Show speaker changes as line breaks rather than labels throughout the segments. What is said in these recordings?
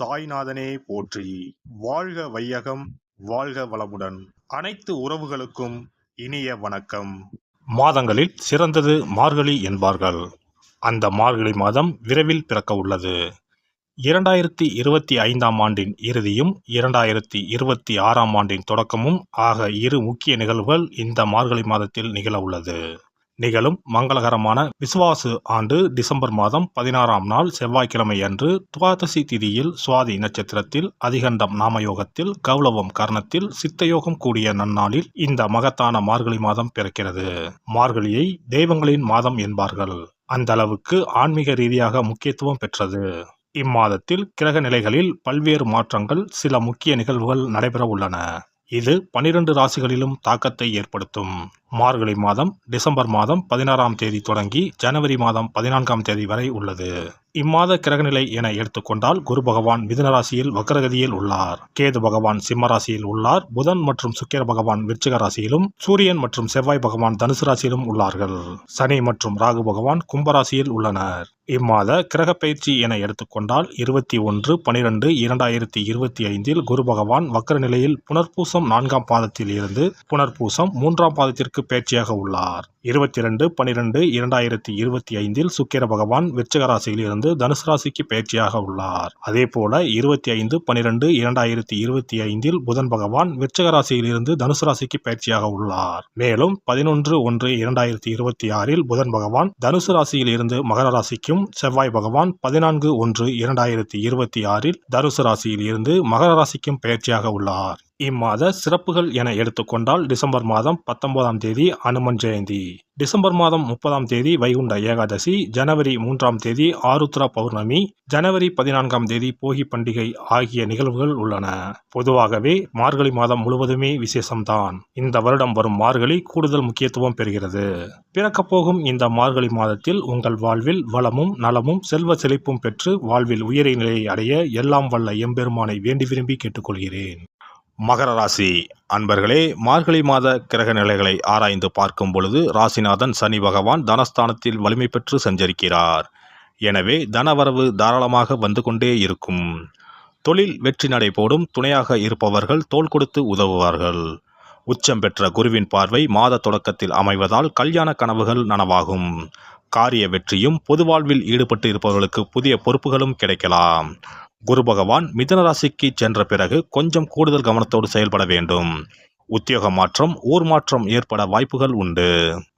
சாய்நாதனே போற்றி. வாழ்க வையகம், வாழ்க வளமுடன். அனைத்து உறவுகளுக்கும் இனிய வணக்கம். மாதங்களில் சிறந்தது மார்கழி என்பார்கள். அந்த மார்கழி மாதம் விரைவில் பிறக்க உள்ளது. 2025ஆம் ஆண்டின் இறுதியும் 2026ஆம் ஆண்டின் தொடக்கமும் ஆக இரு முக்கிய நிகழ்வுகள் இந்த மார்கழி மாதத்தில் நிகழ உள்ளது. நிகழும் மங்களகரமான விசுவாசு ஆண்டு டிசம்பர் மாதம் 16ஆம் நாள் செவ்வாய்க்கிழமை அன்று துவாதசி திதியில் சுவாதி நட்சத்திரத்தில் அதிகண்டம் நாமயோகத்தில் கௌளவம் கர்ணத்தில் சித்தயோகம் கூடிய நன்னாளில் இந்த மகத்தான மார்கழி மாதம் பிறக்கிறது. மார்கழியை தெய்வங்களின் மாதம் என்பார்கள். அந்த அளவுக்கு ஆன்மீக ரீதியாக முக்கியத்துவம் பெற்றது. இம்மாதத்தில் கிரக நிலைகளில் பல்வேறு மாற்றங்கள், சில முக்கிய நிகழ்வுகள் நடைபெற உள்ளன. இது 12 ராசிகளிலும் தாக்கத்தை ஏற்படுத்தும். மார்கழி மாதம் டிசம்பர் மாதம் 16ஆம் தேதி தொடங்கி ஜனவரி மாதம் 14ஆம் தேதி வரை உள்ளது. இம்மாத கிரகநிலை என எடுத்துக்கொண்டால் குரு பகவான் மிதுன ராசியில் வக்ரகதியில் உள்ளார். கேது பகவான் சிம்ம ராசியில் உள்ளார். புதன் மற்றும் சுக்கிர பகவான் விருச்சிக ராசியிலும், சூரியன் மற்றும் செவ்வாய் பகவான் தனுசு ராசியிலும் உள்ளார்கள். சனி மற்றும் ராகு பகவான் கும்பராசியில் உள்ளனர். இம்மாத கிரக பயிற்சி என எடுத்துக்கொண்டால் 21/12/2025 குரு பகவான் வக்ர நிலையில் புனர்பூசம் 4ஆம் பாதத்தில் இருந்து புனர்பூசம் 3ஆம் பாதத்திற்கு பயிற்சியாக உள்ளார். 22/12/2025 சுக்கிர பகவான் விருச்சிக ராசியில் இருந்து தனுசு ராசிக்கு பயிற்சியாக உள்ளார். அதேபோல 25/12/2025 புதன் பகவான் விருச்சிக ராசியில் இருந்து தனுசு ராசிக்கு பயிற்சியாக உள்ளார். மேலும் 11/1/2026 புதன் பகவான் தனுசு ராசியில் இருந்து மகர ராசிக்கும், செவ்வாய் பகவான் 14/1/2026 தனுசு ராசியில் இருந்து மகர ராசிக்கும் பயிற்சியாக உள்ளார். இம்மாத சிறப்புகள் என எடுத்துக்கொண்டால் டிசம்பர் மாதம் 19ஆம் தேதி அனுமன் ஜெயந்தி, டிசம்பர் மாதம் 30ஆம் தேதி வைகுண்ட ஏகாதசி, ஜனவரி 3ஆம் தேதி ஆருத்ரா பௌர்ணமி, ஜனவரி 14ஆம் தேதி போகி பண்டிகை ஆகிய நிகழ்வுகள் உள்ளன. பொதுவாகவே மார்கழி மாதம் முழுவதுமே விசேஷம்தான். இந்த வருடம் வரும் மார்கழி கூடுதல் முக்கியத்துவம் பெறுகிறது. பிறக்கப்போகும் இந்த மார்கழி மாதத்தில் உங்கள் வாழ்வில் வளமும் நலமும் செல்வ செழிப்பும் பெற்று வாழ்வில் உயரிய நிலையை அடைய எல்லாம் வல்ல எம்பெருமானை வேண்டி விரும்பி கேட்டுக்கொள்கிறேன். மகர ராசி அன்பர்களே, மார்கழி மாத கிரக நிலைகளை ஆராய்ந்து பார்க்கும் பொழுது ராசிநாதன் சனி பகவான் தனஸ்தானத்தில் வலிமை பெற்று சஞ்சரிக்கிறார். எனவே தனவரவு தாராளமாக வந்து கொண்டே இருக்கும். தொழில் வெற்றி நடை போடும். துணையாக இருப்பவர்கள் தோள் கொடுத்து உதவுவார்கள். உச்சம் பெற்ற குருவின் பார்வை மாத தொடக்கத்தில் அமைவதால் கல்யாண கனவுகள் நனவாகும். காரிய வெற்றியும், பொது வாழ்வில் ஈடுபட்டு இருப்பவர்களுக்கு புதிய பொறுப்புகளும் கிடைக்கலாம். குரு பகவான் மிதுன ராசிக்கு சென்ற பிறகு கொஞ்சம் கூடுதல் கவனத்தோடு செயல்பட வேண்டும். உத்தியோக மாற்றம், ஊர் மாற்றம் ஏற்பட வாய்ப்புகள் உண்டு.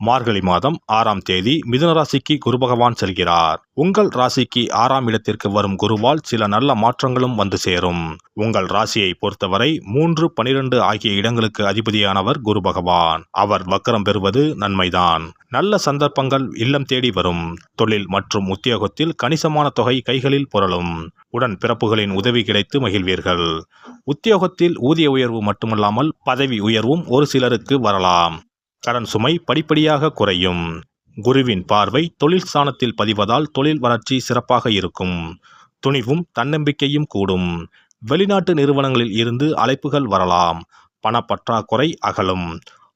மார்கழி மாதம் 6ஆம் தேதி மிதுன ராசிக்கு குரு பகவான் செல்கிறார். உங்கள் ராசிக்கு 6ஆம் இடத்திற்கு வரும் குருவால் சில நல்ல மாற்றங்களும் வந்து சேரும். உங்கள் ராசியை பொறுத்தவரை 3, 12 ஆகிய இடங்களுக்கு அதிபதியானவர் குரு பகவான். அவர் வக்ரம் பெறுவது நன்மைதான். நல்ல சந்தர்ப்பங்கள் இல்லம் தேடி வரும். தொழில் மற்றும் உத்தியோகத்தில் கணிசமான தொகை கைகளில் புரளும். உடன் பிறப்புகளின் உதவி கிடைத்து மகிழ்வீர்கள். உத்தியோகத்தில் ஊதிய உயர்வு மட்டுமல்லாமல் பதவி உயர்வும் ஒரு சிலருக்கு வரலாம். கடன் சுமை படிப்படியாக குறையும். குருவின் பார்வை தொழில் ஸ்தானத்தில் பதிவதால் தொழில் வளர்ச்சி சிறப்பாக இருக்கும். துணிவும் தன்னம்பிக்கையும் கூடும். வெளிநாட்டு நிறுவனங்களில் இருந்து அழைப்புகள் வரலாம். பணப்பற்றாக்குறை அகலும்.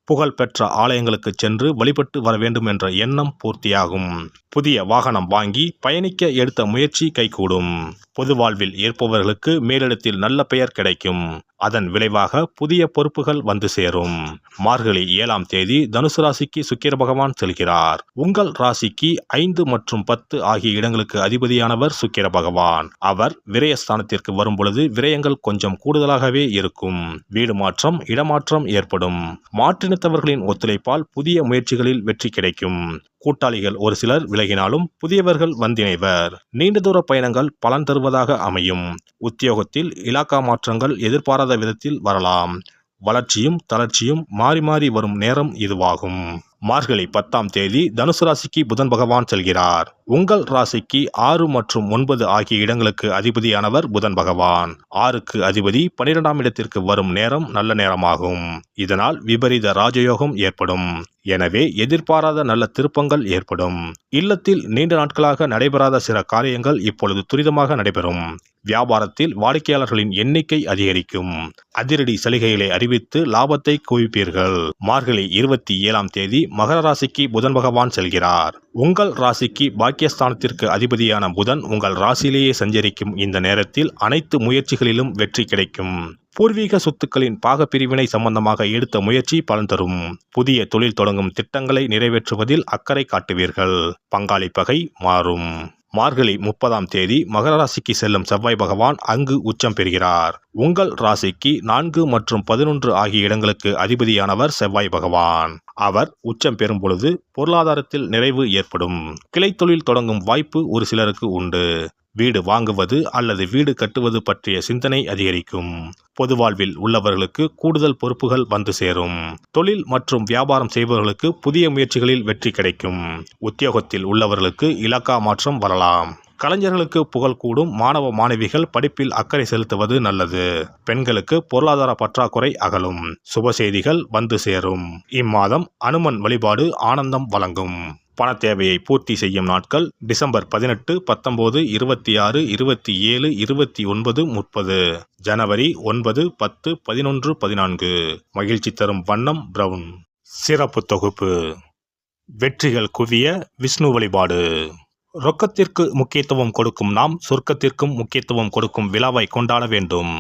புகழ்பெற்ற ஆலயங்களுக்கு சென்று வழிபட்டு வர வேண்டும் என்ற எண்ணம் பூர்த்தியாகும். புதிய வாகனம் வாங்கி பயணிக்க எடுத்த முயற்சி கைகூடும். பொது வாழ்வில் இருப்பவர்களுக்கு மேலிடத்தில் நல்ல பெயர் கிடைக்கும். அதன் விளைவாக புதிய பொறுப்புகள் வந்து சேரும். மார்கழி 7ஆம் தேதி தனுசு ராசிக்கு சுக்கிர பகவான் செல்கிறார். உங்கள் ராசிக்கு 5 மற்றும் 10 ஆகிய இடங்களுக்கு அதிபதியானவர் சுக்கிர பகவான். அவர் விரயஸ்தானத்திற்கு வரும் பொழுது விரயங்கள் கொஞ்சம் கூடுதலாகவே இருக்கும். வீடு மாற்றம், இடமாற்றம் ஏற்படும். மாற்றினத்தவர்களின் ஒத்துழைப்பால் புதிய முயற்சிகளில் வெற்றி கிடைக்கும். கூட்டாளிகள் ஒரு சிலர் விலகினாலும் புதியவர்கள் வந்திணைவர். நீண்ட தூர பயணங்கள் பலன் தருவதாக அமையும். உத்தியோகத்தில் இலாக்கா மாற்றங்கள் எதிர்பாராத விதத்தில் வரலாம். வளர்ச்சியும் தளர்ச்சியும் மாறி மாறி வரும் நேரம் இதுவாகும். மார்கழி 10ஆம் தேதி தனுசு ராசிக்கு புதன் பகவான் செல்கிறார். உங்கள் ராசிக்கு 6 மற்றும் 9 ஆகிய இடங்களுக்கு அதிபதியானவர் புதன் பகவான். 6க்கு அதிபதி 12ஆம் இடத்திற்கு வரும் நேரம் நல்ல நேரமாகும். இதனால் விபரீத ராஜயோகம் ஏற்படும். எனவே எதிர்பாராத நல்ல திருப்பங்கள் ஏற்படும். இல்லத்தில் நீண்ட நாட்களாக நடைபெறாத சில காரியங்கள் இப்பொழுது துரிதமாக நடைபெறும். வியாபாரத்தில் வாடிக்கையாளர்களின் எண்ணிக்கை அதிகரிக்கும். அதிரடி சலுகைகளை அறிவித்து லாபத்தை குவிப்பீர்கள். மார்கழி 27ஆம் தேதி மகர ராசிக்கு புதன் பகவான் செல்கிறார். உங்கள் ராசிக்கு பாக்கியஸ்தானத்திற்கு அதிபதியான புதன் உங்கள் ராசியிலேயே சஞ்சரிக்கும் இந்த நேரத்தில் அனைத்து முயற்சிகளிலும் வெற்றி கிடைக்கும். பூர்வீக சொத்துக்களின் பாகப்பிரிவினை சம்பந்தமாக எடுத்த முயற்சி பலன் தரும். புதிய தொழில் தொடங்கும் திட்டங்களை நிறைவேற்றுவதில் அக்கறை காட்டுவீர்கள். பங்காளி பகை மாறும். மார்கழி 30ஆம் தேதி மகர ராசிக்கு செல்லும் செவ்வாய் பகவான் அங்கு உச்சம் பெறுகிறார். உங்கள் ராசிக்கு 4 மற்றும் 11 ஆகிய இடங்களுக்கு அதிபதியானவர் செவ்வாய் பகவான். அவர் உச்சம் பெறும் பொழுது பொருளாதாரத்தில் நிறைவு ஏற்படும். கிளை தொழில் தொடங்கும் வாய்ப்பு ஒரு சிலருக்கு உண்டு. வீடு வாங்குவது அல்லது வீடு கட்டுவது பற்றிய சிந்தனை அதிகரிக்கும். பொது வாழ்வில் உள்ளவர்களுக்கு கூடுதல் பொறுப்புகள் வந்து சேரும். தொழில் மற்றும் வியாபாரம் செய்பவர்களுக்கு புதிய முயற்சிகளில் வெற்றி கிடைக்கும். உத்தியோகத்தில் உள்ளவர்களுக்கு இலாக்கா மாற்றம் வரலாம். கலைஞர்களுக்கு புகழ் கூடும். மாணவ மாணவிகள் படிப்பில் அக்கறை செலுத்துவது நல்லது. பெண்களுக்கு பொருளாதார பற்றாக்குறை அகலும். சுப செய்திகள் வந்து சேரும். இம்மாதம் அனுமன் வழிபாடு ஆனந்தம் வழங்கும். பண தேவையை பூர்த்தி செய்யும் நாட்கள் டிசம்பர் 18, 19, 26, 27, 29, 30. ஜனவரி 9, 10, 11, 14. மகிழ்ச்சி தரும் வண்ணம் பிரவுன். சிறப்பு தொகுப்பு. வெற்றிகள் குவிய விஷ்ணு வழிபாடு. ரொக்கத்திற்கு முக்கியத்துவம் கொடுக்கும் நாம் சொர்க்கத்திற்கும் முக்கியத்துவம் கொடுக்கும் விழாவை கொண்டாட வேண்டும்.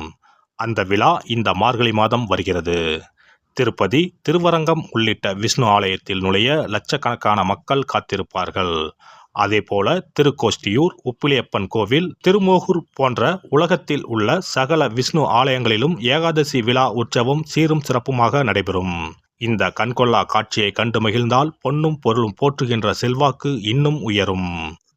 அந்த விழா இந்த மார்கழி மாதம் வருகிறது. திருப்பதி, திருவரங்கம் உள்ளிட்ட விஷ்ணு ஆலயத்தில் நுழைய லட்சக்கணக்கான மக்கள் காத்திருப்பார்கள். அதேபோல திருக்கோஷ்டியூர், உப்பிலியப்பன் கோவில், திருமோகூர் போன்ற உலகத்தில் உள்ள சகல விஷ்ணு ஆலயங்களிலும் ஏகாதசி விழா உற்சவம் சீரும் சிறப்புமாக நடைபெறும். இந்த கண்கொள்ளா காட்சியை கண்டு மகிழ்ந்தால் பொன்னும் பொருளும் போற்றுகின்ற செல்வாக்கு இன்னும் உயரும்.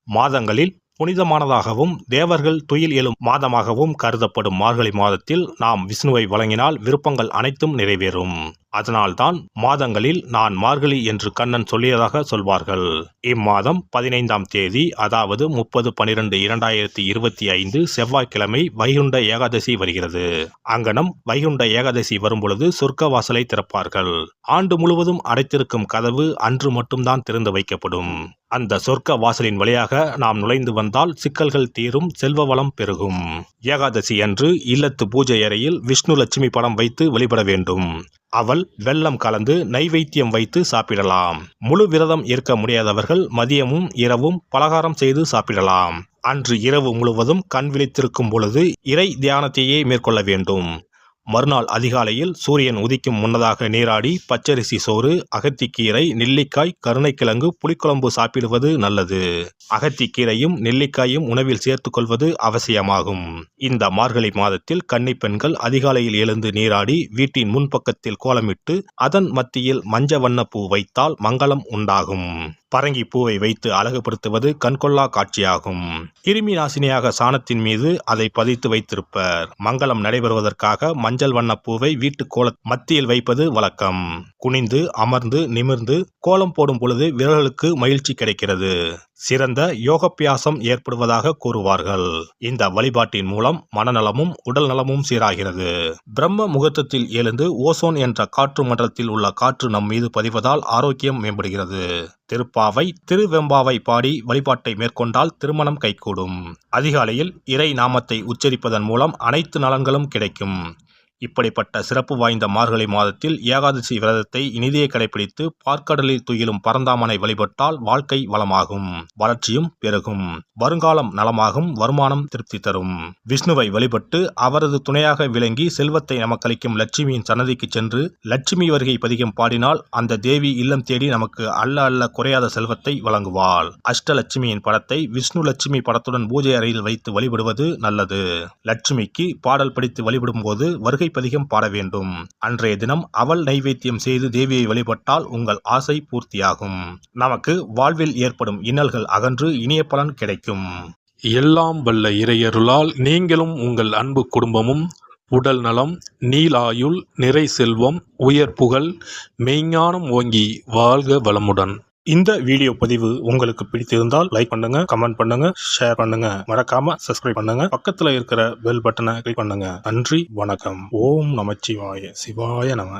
மாதங்களில் புனிதமானதாகவும் தேவர்கள் துயில் எழும் மாதமாகவும் கருதப்படும் மார்கழி மாதத்தில் நாம் விஷ்ணுவை வழங்கினால் விருப்பங்கள் அனைத்தும் நிறைவேறும். அதனால்தான் மாதங்களில் நான் மார்கழி என்று கண்ணன் சொல்லியதாக சொல்வார்கள். இம்மாதம் 15ஆம் தேதி அதாவது 30/12/2025 செவ்வாய்க்கிழமை வைகுண்ட ஏகாதசி வருகிறது. அங்கனம் வைகுண்ட ஏகாதசி வரும்பொழுது சொர்க்க வாசலை திறப்பார்கள். ஆண்டு முழுவதும் அடைத்திருக்கும் கதவு அன்று மட்டும்தான் திறந்து வைக்கப்படும். அந்த சொர்க்க வாசலின் வழியாக நாம் நுழைந்து வந்தால் சிக்கல்கள் தீரும், செல்வ வளம் பெருகும். ஏகாதசி அன்று இல்லத்து பூஜை அறையில் விஷ்ணு லட்சுமி படம் வைத்து வழிபட வேண்டும். அவள் வெல்லம் கலந்து நைவேத்தியம் வைத்து சாப்பிடலாம். முழு விரதம் இருக்க முடியாதவர்கள் மதியமும் இரவும் பலகாரம் செய்து சாப்பிடலாம். அன்று இரவு முழுவதும் கண் விழித்திருக்கும் பொழுது இறை தியானத்தையே மேற்கொள்ள வேண்டும். மறுநாள் அதிகாலையில் சூரியன் உதிக்கும் முன்னதாக நீராடி பச்சரிசி சோறு, அகத்திக்கீரை, நெல்லிக்காய், கருணைக்கிழங்கு, புளிக்குழம்பு சாப்பிடுவது நல்லது. அகத்திக்கீரையும் நெல்லிக்காயும் உணவில் சேர்த்து கொள்வது அவசியமாகும். இந்த மார்கழி மாதத்தில் கன்னி பெண்கள் அதிகாலையில் எழுந்து நீராடி வீட்டின் முன்பக்கத்தில் கோலமிட்டு அதன் மத்தியில் மஞ்ச வண்ண பூ வைத்தால் மங்களம் உண்டாகும். பரங்கி பூவை வைத்து அழகுபடுத்துவது கண்கொள்ளா காட்சியாகும். கிருமி நாசினியாக சாணத்தின் மீது அதை பதித்து வைத்திருப்பர். மங்களம் நடைபெறுவதற்காக மஞ்சள் வண்ண பூவை வீட்டு கோல மத்தியில் வைப்பது வழக்கம். குனிந்து அமர்ந்து நிமிர்ந்து கோலம் போடும் பொழுது விரல்களுக்கு மகிழ்ச்சி கிடைக்கிறது. சிறந்த யோகப்பியாசம் ஏற்படுவதாக கூறுவார்கள். இந்த வழிபாட்டின் மூலம் மனநலமும் உடல் நலமும் சீராகிறது. பிரம்ம முகூர்த்தத்தில் எழுந்து ஓசோன் என்ற காற்று மண்டலத்தில் உள்ள காற்று நம் மீது பதிவதால் ஆரோக்கியம் மேம்படுகிறது. திருப்பாவை, திருவெம்பாவை பாடி வழிபாட்டை மேற்கொண்டால் திருமணம் கைகூடும். அதிகாலையில் இறை நாமத்தை உச்சரிப்பதன் மூலம் அனைத்து நலன்களும் கிடைக்கும். இப்படிப்பட்ட சிறப்பு வாய்ந்த மார்கழி மாதத்தில் ஏகாதசி விரதத்தை இனிதே கடைபிடித்து பார்க்கடலில் துயிலும் பரந்தாமனை வழிபட்டால் வாழ்க்கை வளமாகும், வளர்ச்சியும் பெருகும், வருங்காலம் நலமாகும், வருமானம் திருப்தி தரும். விஷ்ணுவை வழிபட்டு அவரது துணையாக விளங்கி செல்வத்தை நமக்களிக்கும் லட்சுமியின் சன்னதிக்கு சென்று லட்சுமி வருகை பதிகம் பாடினால் அந்த தேவி இல்லம் தேடி நமக்கு அல்ல குறையாத செல்வத்தை வழங்குவாள். அஷ்டலட்சுமியின் படத்தை விஷ்ணு லட்சுமி படத்துடன் பூஜை அறையில் வைத்து வழிபடுவது நல்லது. லட்சுமிக்கு பாடல் படித்து வழிபடும் போது வருகை பதிகம் பாட வேண்டும். அன்றைய தினம் அவள் நைவேத்தியம் செய்து தேவியை வழிபட்டால் உங்கள் ஆசை பூர்த்தியாகும். நமக்கு வாழ்வில் ஏற்படும் இன்னல்கள் அகன்று இனிய பலன் கிடைக்கும்.
எல்லாம் வல்ல இறையருளால் நீங்களும் உங்கள் அன்பு குடும்பமும் உடல் நலம், நீலாயுள், நிறை செல்வம், உயர் புகழ், மெய்ஞானம் ஓங்கி வாழ்க வளமுடன்.
இந்த வீடியோ பதிவு உங்களுக்கு பிடித்திருந்தால் லைக் பண்ணுங்க, கமெண்ட் பண்ணுங்க, ஷேர் பண்ணுங்க, மறக்காம சப்ஸ்கிரைப் பண்ணுங்க, பக்கத்துல இருக்கிற பெல் பட்டனை கிளிக் பண்ணுங்க. நன்றி, வணக்கம். ஓம் நமச்சிவாய. சிவாய நம.